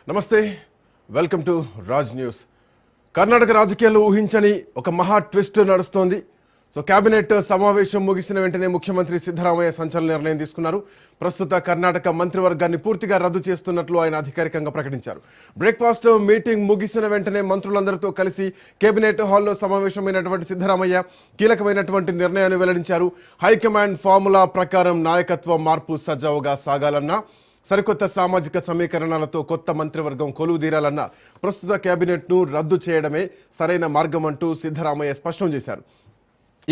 నమస్తే, welcome to Raj news. Karnataka రాజకీయాల్లో ఊహించని ఒక మహా ట్విస్ట్ నడుస్తోంది. సో కేబినెట్ సమావేశం ముగిసిన వెంటనే ముఖ్యమంత్రి సిద్ధరామయ్య సంచలన నిర్ణయం తీసుకున్నారు. ప్రస్తుత కర్ణాటక మంత్రివర్గాన్ని పూర్తిగా రద్దు చేస్తున్నట్లు ఆయన అధికారికంగా ప్రకటించారు. బ్రేక్ఫాస్ట్ మీటింగ్ ముగిసిన వెంటనే మంత్రులందరితో కలిసి కేబినెట్ హాల్లో సమావేశమైనటువంటి సిద్ధరామయ్య కీలకమైనటువంటి నిర్ణయాన్ని వెల్లడించారు. హైకమాండ్ ఫార్ములా ప్రకారం నాయకత్వ మార్పు సజావుగా సాగాలన్నా, సరికొత్త సామాజిక సమీకరణాలతో కొత్త మంత్రివర్గం కొలువుదీరాలన్న ప్రస్తుత కేబినెట్ను రద్దు చేయడమే సరైన మార్గం అంటూ సిద్ధరామయ్య స్పష్టం చేశారు.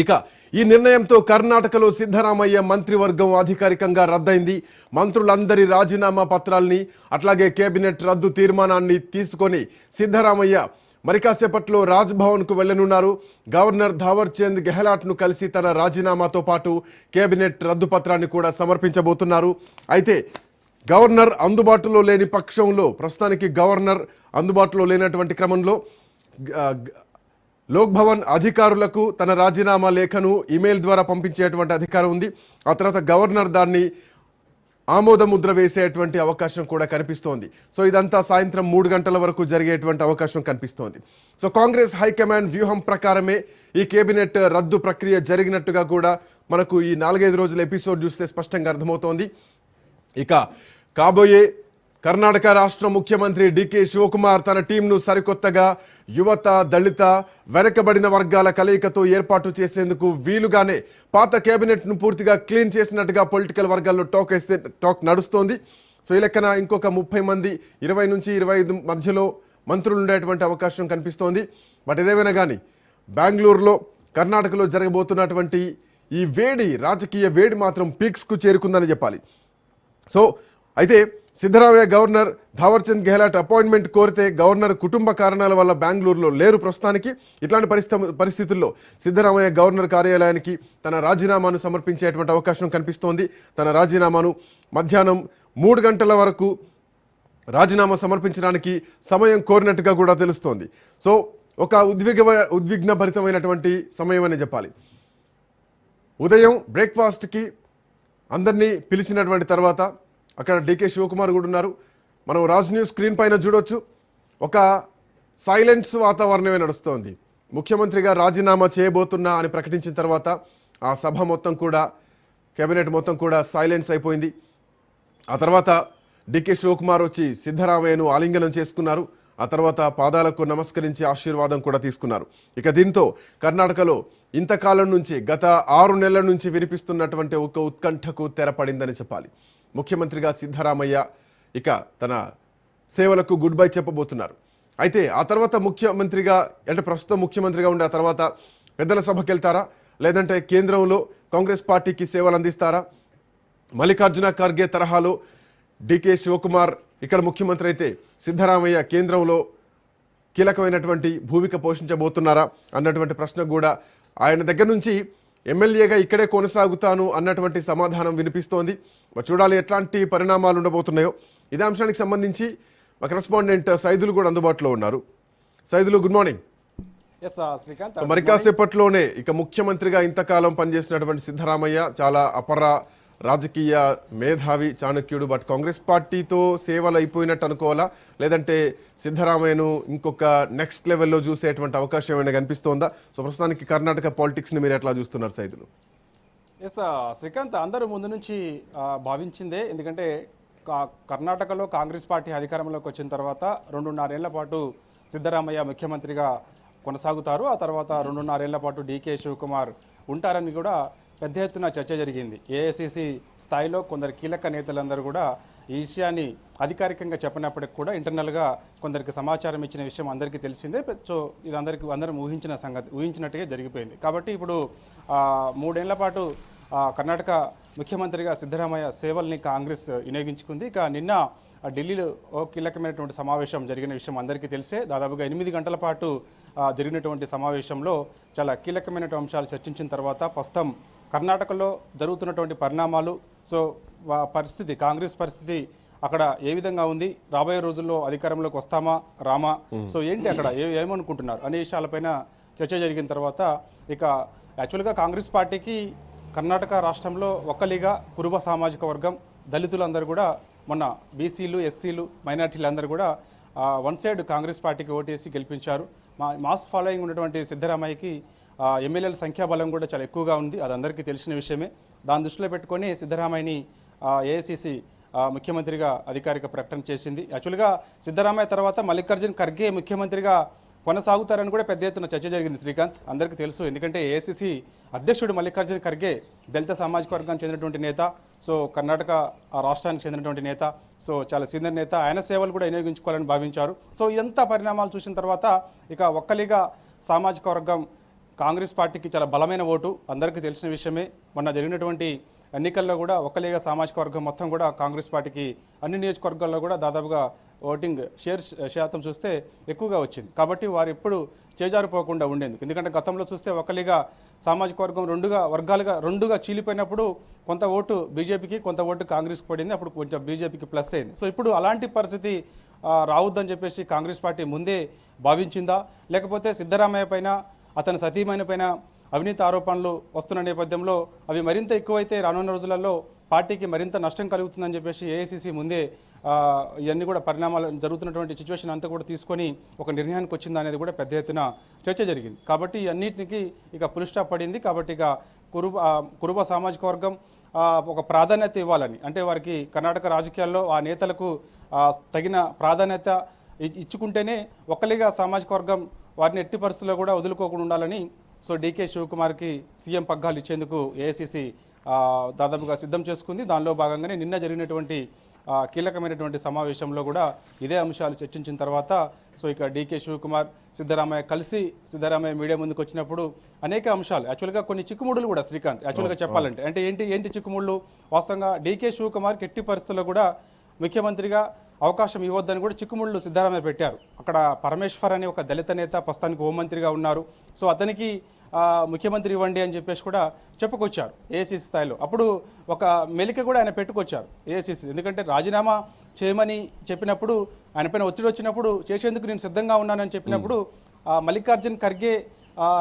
ఇక ఈ నిర్ణయంతో కర్ణాటకలో సిద్ధరామయ్య మంత్రివర్గం అధికారికంగా రద్దయింది. మంత్రులందరి రాజీనామా పత్రాల్ని అట్లాగే కేబినెట్ రద్దు తీర్మానాన్ని తీసుకొని సిద్ధరామయ్య మరి కాసేపట్లో రాజ్భవన్కు వెళ్లనున్నారు. గవర్నర్ థావర్చంద్ గెహ్లాట్ను కలిసి తన రాజీనామాతో పాటు కేబినెట్ రద్దు పత్రాన్ని కూడా సమర్పించబోతున్నారు. అయితే గవర్నర్ అందుబాటులో లేని పక్షంలో, ప్రస్తుతానికి గవర్నర్ అందుబాటులో లేనటువంటి క్రమంలో లోక్ భవన్ అధికారులకు తన రాజీనామా లేఖను ఇమెయిల్ ద్వారా పంపించేటువంటి అధికారం ఉంది. ఆ తర్వాత గవర్నర్ దాన్ని ఆమోద ముద్ర వేసేటువంటి అవకాశం కూడా కనిపిస్తోంది. సో ఇదంతా సాయంత్రం 3 గంటల వరకు జరిగేటువంటి అవకాశం కనిపిస్తోంది. సో కాంగ్రెస్ హైకమాండ్ వ్యూహం ప్రకారమే ఈ కేబినెట్ రద్దు ప్రక్రియ జరిగినట్టుగా కూడా మనకు ఈ 4-5 రోజుల ఎపిసోడ్ చూస్తే స్పష్టంగా అర్థమవుతోంది. ఇక కాబోయే కర్ణాటక రాష్ట్ర ముఖ్యమంత్రి డికే శివకుమార్ తన టీంను సరికొత్తగా యువత, దళిత, వెనకబడిన వర్గాల కలయికతో ఏర్పాటు చేసేందుకు వీలుగానే పాత కేబినెట్ను పూర్తిగా క్లీన్ చేసినట్టుగా పొలిటికల్ వర్గాల్లో టాక్ నడుస్తోంది. సో ఈ లెక్కన ఇంకొక 30 మంది 20 నుంచి 25 మధ్యలో మంత్రులు ఉండేటువంటి అవకాశం కనిపిస్తోంది. బట్ ఏదేమైనా కానీ బెంగళూరులో, కర్ణాటకలో జరగబోతున్నటువంటి ఈ రాజకీయ వేడి మాత్రం పీక్స్కు చేరుకుందని చెప్పాలి. సో అయితే సిద్ధరామయ్య గవర్నర్ థావర్చంద్ గెహ్లాట్ అపాయింట్మెంట్ కోరితే గవర్నర్ కుటుంబ కారణాల వల్ల బెంగళూరులో లేరు ప్రస్తుతానికి. ఇట్లాంటి పరిస్థితుల్లో సిద్ధరామయ్య గవర్నర్ కార్యాలయానికి తన రాజీనామాను సమర్పించేటువంటి అవకాశం కనిపిస్తోంది. తన రాజీనామాను మధ్యాహ్నం 3 గంటల వరకు రాజీనామా సమర్పించడానికి సమయం కోరినట్టుగా కూడా తెలుస్తోంది. సో ఒక ఉద్విగ్నభరితమైనటువంటి సమయం అని చెప్పాలి. ఉదయం బ్రేక్ఫాస్ట్కి అందరినీ పిలిచినటువంటి తర్వాత అక్కడ డికే శివకుమార్ కూడా ఉన్నారు. మనం రాజ్ న్యూస్ స్క్రీన్ పైన చూడొచ్చు. ఒక సైలెన్స్ వాతావరణమే నడుస్తోంది. ముఖ్యమంత్రిగా రాజీనామా చేయబోతున్నా అని ప్రకటించిన తర్వాత ఆ సభ మొత్తం కూడా, కేబినెట్ మొత్తం కూడా సైలెన్స్ అయిపోయింది. ఆ తర్వాత డికే శివకుమార్ వచ్చి సిద్ధరామయ్యను ఆలింగనం చేసుకున్నారు. ఆ తర్వాత పాదాలకు నమస్కరించి ఆశీర్వాదం కూడా తీసుకున్నారు. ఇక దీంతో కర్ణాటకలో ఇంతకాలం నుంచి, గత 6 నెలల నుంచి వినిపిస్తున్నటువంటి ఒక ఉత్కంఠకు తెరపడిందని చెప్పాలి. ముఖ్యమంత్రిగా సిద్ధరామయ్య ఇక తన సేవలకు గుడ్ బై చెప్పబోతున్నారు. అయితే ఆ తర్వాత ముఖ్యమంత్రిగా, అంటే ప్రస్తుతం ముఖ్యమంత్రిగా ఉండే ఆ తర్వాత పెద్దల సభకి వెళ్తారా, లేదంటే కేంద్రంలో కాంగ్రెస్ పార్టీకి సేవలు అందిస్తారా? మల్లికార్జున ఖర్గే తరహాలో డికే శివకుమార్ ఇక్కడ ముఖ్యమంత్రి అయితే సిద్ధరామయ్య కేంద్రంలో కీలకమైనటువంటి భూమిక పోషించబోతున్నారా అన్నటువంటి ప్రశ్న కూడా ఆయన దగ్గర నుంచి ఎమ్మెల్యేగా ఇక్కడే కొనసాగుతాను అన్నటువంటి సమాధానం వినిపిస్తోంది. చూడాలి ఎట్లాంటి పరిణామాలు ఉండబోతున్నాయో. ఇదే అంశానికి సంబంధించి మా కరెస్పాండెంట్ సైదులు కూడా అందుబాటులో ఉన్నారు. Saidulu, good morning. మరి కాసేపట్లోనే ఇక ముఖ్యమంత్రిగా ఇంతకాలం పనిచేసినటువంటి సిద్ధరామయ్య చాలా అపర రాజకీయ మేధావి, చాణక్యుడు. బట్ కాంగ్రెస్ పార్టీతో సేవలు అయిపోయినట్టు అనుకోవాలా, లేదంటే సిద్ధరామయ్యను ఇంకొక నెక్స్ట్ లెవెల్లో చూసేటువంటి అవకాశం ఏమైనా కనిపిస్తోందా? సో ప్రస్తుతానికి కర్ణాటక పాలిటిక్స్ని మీరు ఎట్లా చూస్తున్నారు సైదులు? ఎస్ శ్రీకాంత్, అందరూ ముందు నుంచి భావించిందే. ఎందుకంటే కర్ణాటకలో కాంగ్రెస్ పార్టీ అధికారంలోకి వచ్చిన తర్వాత 2.5 ఏళ్ల పాటు సిద్ధరామయ్య ముఖ్యమంత్రిగా కొనసాగుతారు. ఆ తర్వాత 2.5 ఏళ్ల పాటు డికే శివకుమార్ ఉంటారని కూడా పెద్ద ఎత్తున చర్చ జరిగింది. ఏఐసిసి స్థాయిలో కొందరు కీలక నేతలందరూ కూడా ఈ విషయాన్ని అధికారికంగా చెప్పినప్పటికి కూడా ఇంటర్నల్గా కొందరికి సమాచారం ఇచ్చిన విషయం అందరికీ తెలిసిందే. సో ఇది అందరం ఊహించినట్టుగా జరిగిపోయింది. కాబట్టి ఇప్పుడు 3 ఏళ్ల పాటు కర్ణాటక ముఖ్యమంత్రిగా సిద్ధరామయ్య సేవల్ని కాంగ్రెస్ వినియోగించుకుంది. ఇక నిన్న ఢిల్లీలో కీలకమైనటువంటి సమావేశం జరిగిన విషయం అందరికీ తెలిసే. దాదాపుగా 8 గంటల పాటు జరిగినటువంటి సమావేశంలో చాలా కీలకమైనటువంటి అంశాలు చర్చించిన తర్వాత ప్రస్తుతం కర్ణాటకలో జరుగుతున్నటువంటి పరిణామాలు, సో పరిస్థితి, కాంగ్రెస్ పరిస్థితి అక్కడ ఏ విధంగా ఉంది, రాబోయే రోజుల్లో అధికారంలోకి వస్తామా రామా, సో ఏంటి అక్కడ ఏమనుకుంటున్నారు అనే విషయాలపైన చర్చ జరిగిన తర్వాత ఇక యాక్చువల్గా కాంగ్రెస్ పార్టీకి కర్ణాటక రాష్ట్రంలో ఒక్కలిగా కురుబ సామాజిక వర్గం, దళితులందరూ కూడా మొన్న బీసీలు, ఎస్సీలు, మైనార్టీలు అందరూ కూడా వన్ సైడ్ కాంగ్రెస్ పార్టీకి ఓటేసి గెలిపించారు. మాస్ ఫాలోయింగ్ ఉన్నటువంటి సిద్ధరామయ్యకి ఎమ్మెల్యేల సంఖ్యాబలం కూడా చాలా ఎక్కువగా ఉంది, అది అందరికీ తెలిసిన విషయమే. దాన్ని దృష్టిలో పెట్టుకొని సిద్ధరామయ్యని ఏఐసిసి ముఖ్యమంత్రిగా అధికారిక ప్రకటన చేసింది. యాక్చువల్గా సిద్ధరామయ్య తర్వాత మల్లికార్జున్ ఖర్గే ముఖ్యమంత్రిగా కొనసాగుతారని కూడా పెద్ద ఎత్తున చర్చ జరిగింది శ్రీకాంత్. అందరికీ తెలుసు, ఎందుకంటే ఏఐసిసి అధ్యక్షుడు మల్లికార్జున్ ఖర్గే దళిత సామాజిక వర్గానికి చెందినటువంటి నేత, సో కర్ణాటక రాష్ట్రానికి చెందినటువంటి నేత, సో చాలా సీనియర్ నేత. ఆయన సేవలు కూడా వినియోగించుకోవాలని భావించారు. సో ఇదంతా పరిణామాలు చూసిన తర్వాత ఇక ఒక్కలిగా సామాజిక వర్గం కాంగ్రెస్ పార్టీకి చాలా బలమైన ఓటు, అందరికీ తెలిసిన విషయమే. మొన్న జరిగినటువంటి ఎన్నికల్లో కూడా ఒక్కలిగా సామాజిక వర్గం మొత్తం కూడా కాంగ్రెస్ పార్టీకి అన్ని నియోజకవర్గాల్లో కూడా దాదాపుగా ఓటింగ్ శాతం చూస్తే ఎక్కువగా వచ్చింది. కాబట్టి వారు ఎప్పుడు చేజారిపోకుండా ఉండేందుకు, ఎందుకంటే గతంలో చూస్తే ఒక్కలిగా సామాజిక వర్గం రెండుగా చీలిపోయినప్పుడు కొంత ఓటు బీజేపీకి, కొంత ఓటు కాంగ్రెస్కి పడింది. అప్పుడు కొంచెం బీజేపీకి ప్లస్ అయింది. సో ఇప్పుడు అలాంటి పరిస్థితి రావద్దని చెప్పేసి కాంగ్రెస్ పార్టీ ముందే భావించిందా, లేకపోతే సిద్ధరామయ్య పైన, అతని సతీమణి పైన అవినీతి ఆరోపణలు వస్తున్న నేపథ్యంలో అవి మరింత ఎక్కువైతే రానున్న రోజులలో పార్టీకి మరింత నష్టం కలుగుతుందని చెప్పేసి ఏఐసిసి ముందే ఇవన్నీ కూడా పరిణామాలు జరుగుతున్నటువంటి సిచ్యువేషన్ అంతా కూడా తీసుకొని ఒక నిర్ణయానికి వచ్చింది అనేది కూడా పెద్ద ఎత్తున చర్చ జరిగింది. కాబట్టి అన్నిటికీ ఇక ఫుల్ స్టాప్ పడింది. కాబట్టి ఇక కురుబ సామాజిక వర్గం ఒక ప్రాధాన్యత ఇవ్వాలని, అంటే వారికి కర్ణాటక రాజకీయాల్లో ఆ నేతలకు తగిన ప్రాధాన్యత ఇచ్చుకుంటేనే ఒక్కలిగా సామాజిక వర్గం వారిని ఎట్టి పరిస్థితుల్లో కూడా వదులుకోకుండా ఉండాలని సో డీకే శివకుమార్కి సీఎం పగ్గాలు ఇచ్చేందుకు ఏఐసిసి దాదాపుగా సిద్ధం చేసుకుంది. దానిలో భాగంగానే నిన్న జరిగినటువంటి కీలకమైనటువంటి సమావేశంలో కూడా ఇదే అంశాలు చర్చించిన తర్వాత సో ఇక డీకే శివకుమార్, సిద్ధరామయ్య కలిసి సిద్ధరామయ్య మీడియా ముందుకు వచ్చినప్పుడు అనేక అంశాలు, యాక్చువల్గా కొన్ని చిక్కుముడులు కూడా శ్రీకాంత్ యాక్చువల్గా చెప్పాలంటే, అంటే ఏంటి చిక్కుముళ్ళు, వాస్తవంగా డీకే శివకుమార్కి ఎట్టి పరిస్థితుల్లో కూడా ముఖ్యమంత్రిగా అవకాశం ఇవ్వద్దని కూడా చిక్కుముళ్ళు సిద్ధరామయ్య పెట్టారు. అక్కడ పరమేశ్వర్ అనే ఒక దళిత నేత ప్రస్తుతానికి హోంమంత్రిగా ఉన్నారు. సో అతనికి ముఖ్యమంత్రి ఇవ్వండి అని చెప్పేసి కూడా చెప్పుకొచ్చారు ఏఐసిసి స్థాయిలో. అప్పుడు ఒక మెలిక కూడా ఆయన పెట్టుకొచ్చారు ఏఐసిసి, ఎందుకంటే రాజీనామా చేయమని చెప్పినప్పుడు, ఆయన పైన ఒత్తిడి వచ్చినప్పుడు చేసేందుకు నేను సిద్ధంగా ఉన్నానని చెప్పినప్పుడు మల్లికార్జున్ ఖర్గే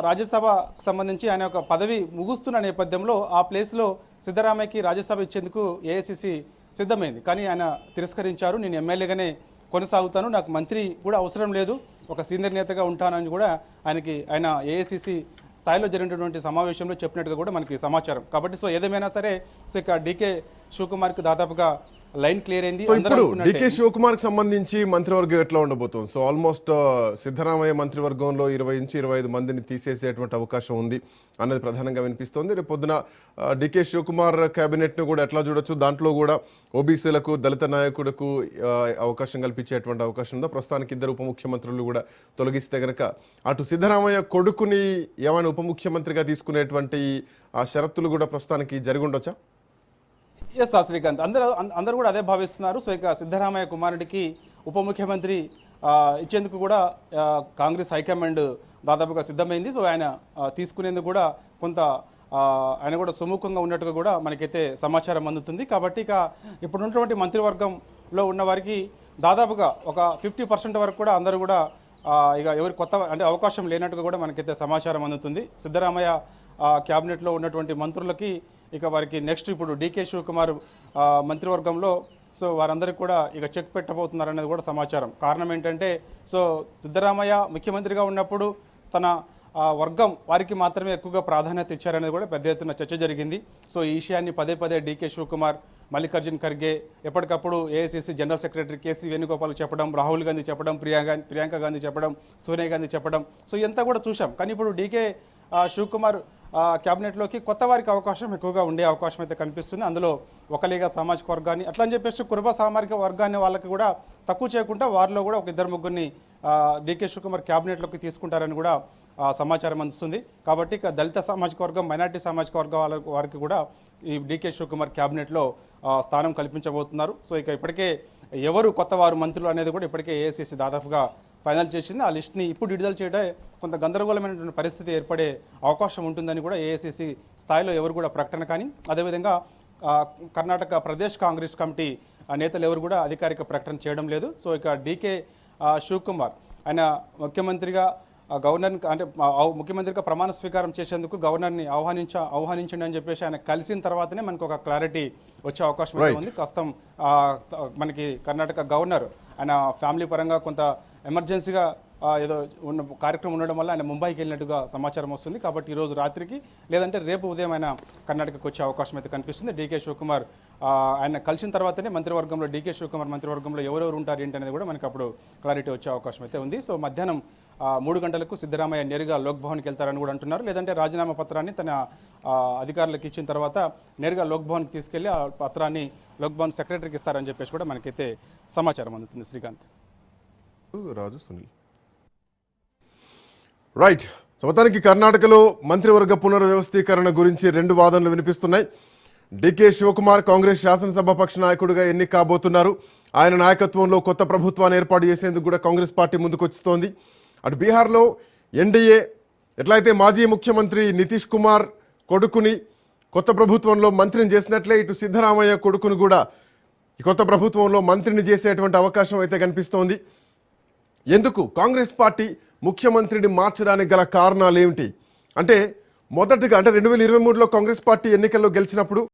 రాజ్యసభకు సంబంధించి ఆయన ఒక పదవి ముగుస్తున్న నేపథ్యంలో ఆ ప్లేస్లో సిద్ధరామయ్యకి రాజ్యసభ ఇచ్చేందుకు ఏఐసిసి సిద్ధమైంది. కానీ ఆయన తిరస్కరించారు. నేను ఎమ్మెల్యేగానే కొనసాగుతాను, నాకు మంత్రి కూడా అవసరం లేదు, ఒక సీనియర్ నేతగా ఉంటానని కూడా ఆయన ఏఐసిసి స్థాయిలో జరిగినటువంటి సమావేశంలో చెప్పినట్టుగా కూడా మనకి సమాచారం. కాబట్టి సో ఏదేమైనా సరే సో ఇక డీకే శివకుమార్కి దాదాపుగా లైన్ క్లియర్ అయింది. ఇప్పుడు డీకే శివకుమార్కి సంబంధించి మంత్రివర్గం ఎట్లా ఉండబోతుంది? సో ఆల్మోస్ట్ సిద్ధరామయ్య మంత్రివర్గంలో 20 నుంచి 25 మందిని తీసేసేటువంటి అవకాశం ఉంది అన్నది ప్రధానంగా వినిపిస్తోంది. రేపు పొద్దున డీకే శివకుమార్ కేబినెట్ను కూడా ఎట్లా చూడొచ్చు? దాంట్లో కూడా ఓబీసీలకు, దళిత నాయకులకు అవకాశం కల్పించేటువంటి అవకాశం ఉందా? ప్రస్తుతానికి 2 ఉప ముఖ్యమంత్రులు కూడా తొలగిస్తే గనక అటు సిద్ధరామయ్య కొడుకుని ఏమైనా ఉప ముఖ్యమంత్రిగా తీసుకునేటువంటి ఆ షరతులు కూడా ప్రస్తుతానికి జరిగి ఉండొచ్చా? ఎస్ శ్రీకాంత్, అందరూ కూడా అదే భావిస్తున్నారు. సో ఇక సిద్ధరామయ్య కుమారుడికి ఉప ముఖ్యమంత్రి ఇచ్చేందుకు కూడా కాంగ్రెస్ హైకమాండ్ దాదాపుగా సిద్ధమైంది. సో ఆయన తీసుకునేందుకు కూడా కొంత ఆయన కూడా సుముఖంగా ఉన్నట్టుగా కూడా మనకైతే సమాచారం అందుతుంది. కాబట్టి ఇక ఇప్పుడున్నటువంటి మంత్రివర్గంలో ఉన్న వారికి దాదాపుగా ఒక 50% వరకు కూడా అందరూ కూడా ఇక ఎవరి కొత్త అంటే అవకాశం లేనట్టుగా కూడా మనకైతే సమాచారం అందుతుంది. సిద్ధరామయ్య క్యాబినెట్లో ఉన్నటువంటి మంత్రులకి ఇక వారికి నెక్స్ట్ ఇప్పుడు డీకే శివకుమార్ మంత్రివర్గంలో సో వారందరికీ కూడా ఇక చెక్ పెట్టబోతున్నారనేది కూడా సమాచారం. కారణం ఏంటంటే సో సిద్ధరామయ్య ముఖ్యమంత్రిగా ఉన్నప్పుడు తన వర్గం వారికి మాత్రమే ఎక్కువగా ప్రాధాన్యత ఇచ్చారనేది కూడా పెద్ద ఎత్తున చర్చ జరిగింది. సో ఈ విషయాన్ని పదే డీకే శివకుమార్, మల్లికార్జున్ ఖర్గే, ఎప్పటికప్పుడు AICC general secretary KC Venugopal చెప్పడం, రాహుల్ గాంధీ చెప్పడం, ప్రియాంక గాంధీ చెప్పడం, సోనియా గాంధీ చెప్పడం, సో ఇదంతా కూడా చూసాం. కానీ ఇప్పుడు డీకే శివకుమార్ క్యాబినెట్లోకి కొత్త వారికి అవకాశం ఎక్కువగా ఉండే అవకాశం అయితే కనిపిస్తుంది. అందులో ఒకలిగా సామాజిక వర్గాన్ని అట్లా అని చెప్పేసి కురుబ సామాజిక వర్గాన్ని వాళ్ళకి కూడా తక్కువ చేయకుండా వారిలో కూడా ఒక 2-3 డీకే శివకుమార్ క్యాబినెట్లోకి తీసుకుంటారని కూడా సమాచారం అందుతుంది. కాబట్టి ఇక దళిత సామాజిక వర్గం, మైనార్టీ సామాజిక వర్గం వారికి కూడా ఈ డీకే శివకుమార్ క్యాబినెట్లో స్థానం కల్పించబోతున్నారు. సో ఇక ఇప్పటికే ఎవరు కొత్త వారు మంత్రులు అనేది కూడా ఇప్పటికే ఏఐసిసి దాదాపుగా ఫైనల్ చేసింది. ఆ లిస్ట్ని ఇప్పుడు విడుదల చేయడం కొంత గందరగోళమైనటువంటి పరిస్థితి ఏర్పడే అవకాశం ఉంటుందని కూడా ఏఐసిసి స్థాయిలో ఎవరు కూడా ప్రకటన కానీ, అదేవిధంగా కర్ణాటక ప్రదేశ్ కాంగ్రెస్ కమిటీ నేతలు ఎవరు కూడా అధికారిక ప్రకటన చేయడం లేదు. సో ఇక డీకే శివకుమార్ ఆయన ముఖ్యమంత్రిగా గవర్నర్ అంటే ముఖ్యమంత్రిగా ప్రమాణ స్వీకారం చేసేందుకు గవర్నర్ని ఆహ్వానించండి అని చెప్పేసి ఆయన కలిసిన తర్వాతనే మనకు ఒక క్లారిటీ వచ్చే అవకాశం అయితే ఉంది. ప్రస్తుతం మనకి కర్ణాటక గవర్నర్ ఆయన ఫ్యామిలీ పరంగా కొంత ఎమర్జెన్సీగా ఏదో ఉన్న కార్యక్రమం ఉండడం వల్ల ఆయన ముంబైకి వెళ్ళినట్టుగా సమాచారం వస్తుంది. కాబట్టి ఈరోజు రాత్రికి లేదంటే రేపు ఉదయం ఆయన కర్ణాటకకు వచ్చే అవకాశం అయితే కనిపిస్తుంది. డీకే శివకుమార్ ఆయన కలిసిన తర్వాతనే మంత్రివర్గంలో డీకే శివకుమార్ మంత్రివర్గంలో ఎవరెవరు ఉంటారు ఏంటి అనేది కూడా మనకు అప్పుడు క్లారిటీ వచ్చే అవకాశం అయితే ఉంది. సో మధ్యాహ్నం 3 గంటలకు సిద్ధరామయ్య నేరుగా లోక్ భవన్కి వెళ్తారని కూడా అంటున్నారు. లేదంటే రాజీనామా పత్రాన్ని తన అధికారులకు ఇచ్చిన తర్వాత నేరుగా లోక్ భవన్కి తీసుకెళ్లి ఆ పత్రాన్ని లోక్ భవన్ సెక్రటరీకి ఇస్తారని చెప్పేసి కూడా మనకైతే సమాచారం అందుతుంది. శ్రీకాంత్, రాజు, సునీల్. రైట్. మొత్తానికి కర్ణాటకలో మంత్రివర్గ పునర్వ్యవస్థీకరణ గురించి 2 వాదనలు వినిపిస్తున్నాయి. డికే శివకుమార్ కాంగ్రెస్ శాసనసభ పక్ష నాయకుడిగా ఎన్నిక కాబోతున్నారు. ఆయన నాయకత్వంలో కొత్త ప్రభుత్వాన్ని ఏర్పాటు చేసేందుకు కూడా కాంగ్రెస్ పార్టీ ముందుకొచ్చుతోంది. అటు బీహార్లో ఎన్డీఏ ఎట్లయితే మాజీ ముఖ్యమంత్రి నితీష్ కుమార్ కొడుకుని కొత్త ప్రభుత్వంలో మంత్రిని చేసినట్లే ఇటు సిద్ధరామయ్య కొడుకును కూడా ఈ కొత్త ప్రభుత్వంలో మంత్రిని చేసేటువంటి అవకాశం అయితే కనిపిస్తోంది. ఎందుకు కాంగ్రెస్ పార్టీ ముఖ్యమంత్రిని మార్చడానికి గల కారణాలు ఏమిటి అంటే మొదటగా అంటే 2023లో కాంగ్రెస్ పార్టీ ఎన్నికల్లో గెలిచినప్పుడు